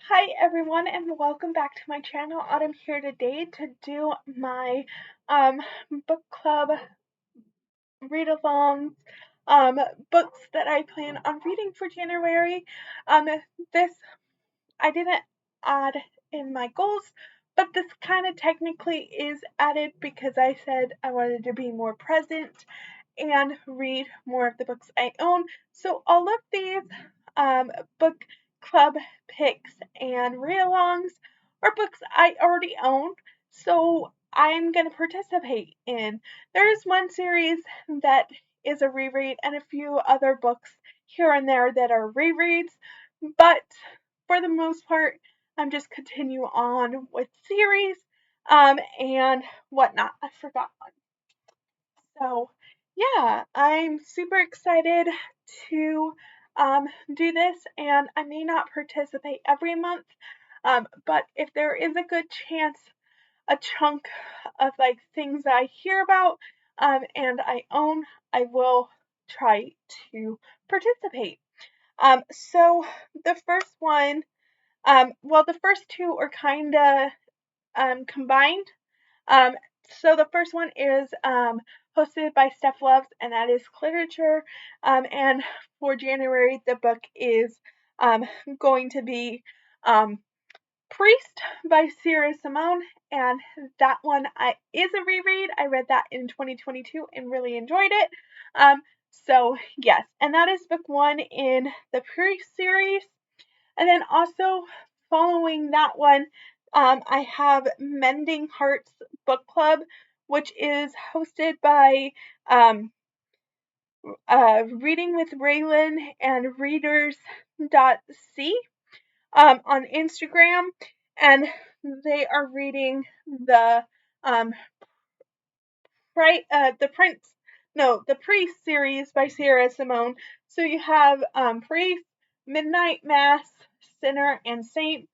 Hi everyone and welcome back to my channel. I'm here today to do my um, book club read-alongs books that I plan on reading for January. Um, this I didn't add in my goals, but this kind of technically is added because I said I wanted to be more present and read more of the books I own. So all of these book club picks and read-alongs are books I already own, so I'm going to participate in. There's one series that is a reread and a few other books here and there that are rereads, but for the most part, I'm just continue on with series and whatnot. I forgot one. So, yeah, I'm super excited to do this, and I may not participate every month, but if there is a good chance, a chunk of like things I hear about and I own, I will try to participate. So the first one, well, the first two are kind of combined. Um, so the first one is hosted by Steph Loves, and that is literature. And for January, the book is um, going to be Priest by Sierra Simone, and that one is a reread. I read that in 2022 and really enjoyed it. So yes, and that is book one in the Priest series. And then also following that one, I have Mending Hearts Book Club, which is hosted by Reading with Raylan and Readers.c on Instagram, and they are reading the the Prince, no, the Priest series by Sierra Simone. So you have Priest, Midnight Mass, Sinner, and Saint.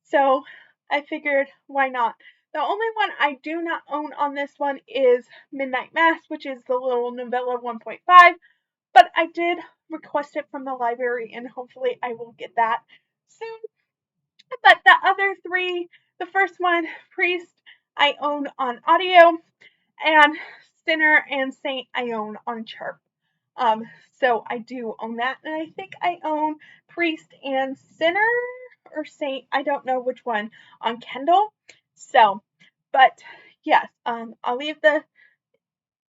So I figured, why not? The only one I do not own on this one is Midnight Mass, which is the little novella 1.5, but I did request it from the library, and hopefully I will get that soon. But the other three, the first one, Priest, I own on audio, and Sinner and Saint I own on Sharp. So I do own that, and I think I own Priest and Sinner or Saint. I don't know which one on Kindle. So, but yes, I'll leave the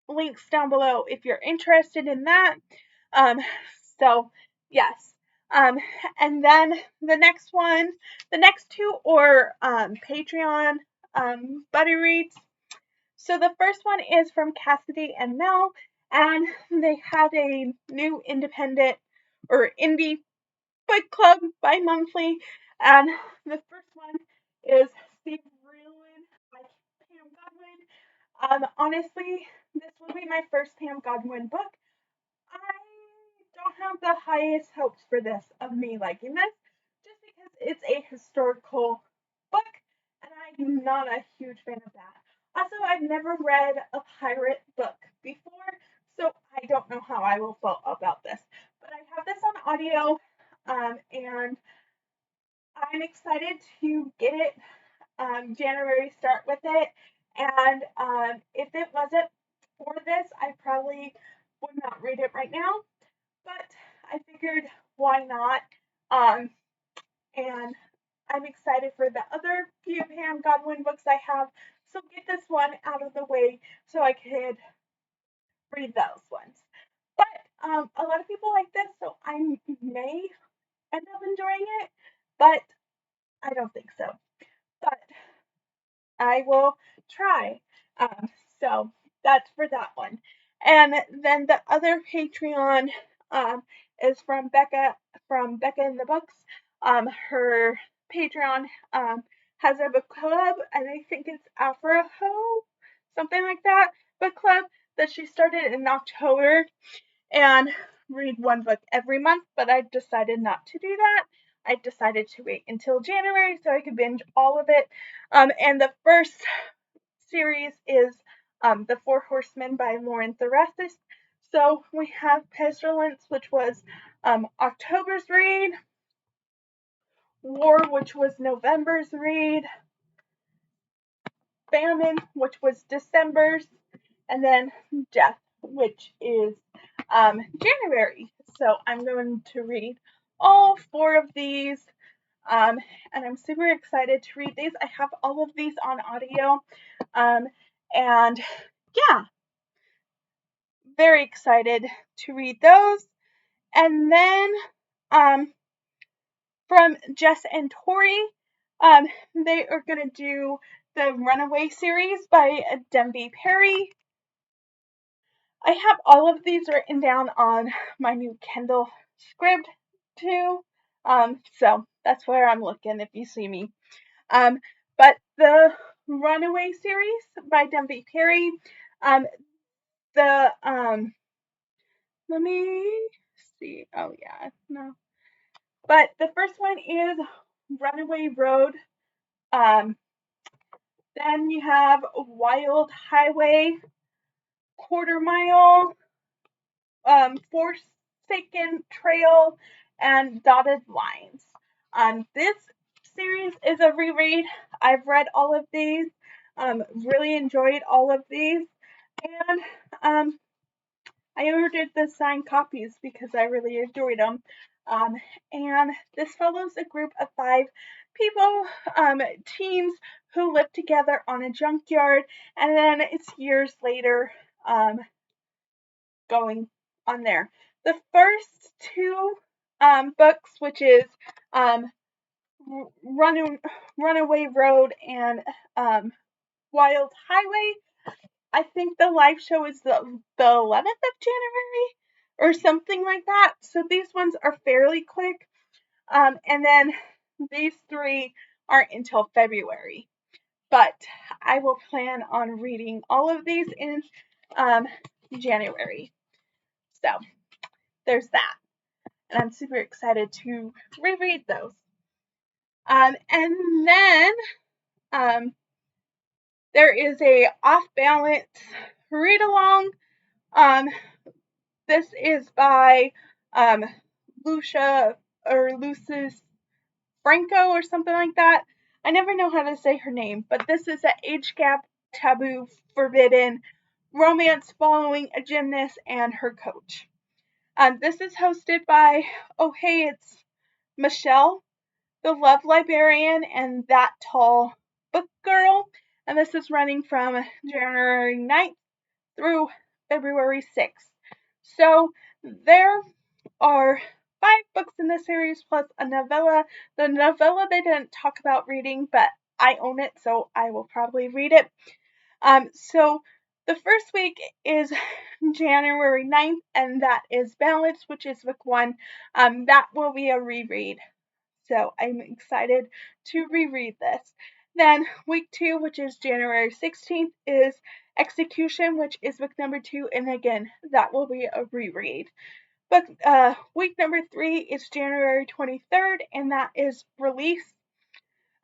links down below if you're interested in that. Um, so yes. Um, and then the next two are Patreon buddy reads. So the first one is from Cassidy and Mel, and they have a new independent or indie book club bi-monthly, and the first one is Steve Ruin by Pam Godwin. Honestly, this will be my first Pam Godwin book. I don't have the highest hopes for this of me liking this, just because it's a historical book, and I'm not a huge fan of that. Also, I've never read a pirate book before, so I don't know how I will feel about this. But I have this on audio, and I'm excited to get it January, start with it. And if it wasn't for this, I probably would not read it right now. But I figured, why not? Um, and I'm excited for the other few Pam Godwin books I have. So get this one out of the way so I could read those ones. But a lot of people like this, so I may end up enjoying it, but I don't think so. But I will try. Um, so that's for that one. And then the other Patreon um, is from Becca in the Books. Her Patreon has a book club, and I think it's Afroho, something like that, book club that she started in October, and read one book every month, but I decided not to do that. I decided to wait until January so I could binge all of it. And the first series is The Four Horsemen by Lauren Thoresis. So we have Pestilence, which was October's read, War, which was November's read, Famine, which was December's, and then Death, which is January. So I'm going to read all 4 of these, and I'm super excited to read these. I have all of these on audio, and yeah, very excited to read those. And then from Jess and Tori, they are going to do the Runaway series by Denby Perry. I have all of these written down on my new Kindle script too. So that's where I'm looking if you see me. But the Runaway series by Denby Perry, the let me see. Oh yeah, no. But the first one is Runaway Road. Then you have Wild Highway, Quarter Mile, Forsaken Trail, and Dotted Lines. This series is a reread. I've read all of these, really enjoyed all of these, and I ordered the signed copies because I really enjoyed them. And this follows a group of 5 people, teens, who live together on a junkyard, and then it's years later, going on there. The first 2 books, which is Runaway Road and Wild Highway, I think the live show is the 11th of January or something like that. So these ones are fairly quick. And then these 3 aren't until February. But I will plan on reading all of these in January. So there's that. And I'm super excited to reread those. And then there is a Off Balance Readalong. This is by Lucis Franco or something like that. I never know how to say her name, but this is an age gap, taboo, forbidden romance following a gymnast and her coach. This is hosted by, oh hey, it's Michelle, the Love Librarian, and That Tall Book Girl. And this is running from January 9th through February 6th. So there are 5 books in this series plus a novella. The novella they didn't talk about reading, but I own it, so I will probably read it. So the first week is January 9th, and that is Balance, which is book 1. That will be a reread. So I'm excited to reread this. Then week 2, which is January 16th, is Execution, which is book number 2, and again, that will be a reread. Book week number 3 is January 23rd, and that is Release.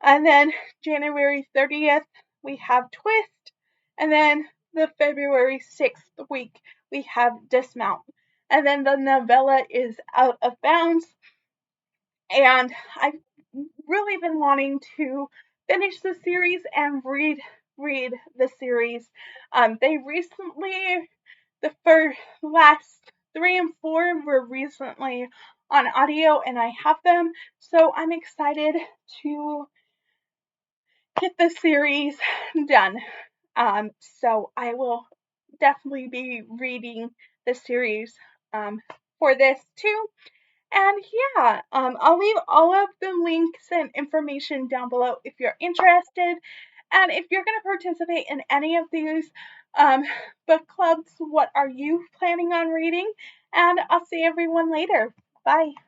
And then January 30th, we have Twist, and then the February 6th week, we have Dismount. And then the novella is Out of Bounds. And I've really been wanting to finish the series and read the series. They recently, the last 3 and 4 were recently on audio, and I have them, so I'm excited to get the series done. So I will definitely be reading the series for this too. And yeah, I'll leave all of the links and information down below if you're interested. And if you're going to participate in any of these book clubs, what are you planning on reading? And I'll see everyone later. Bye.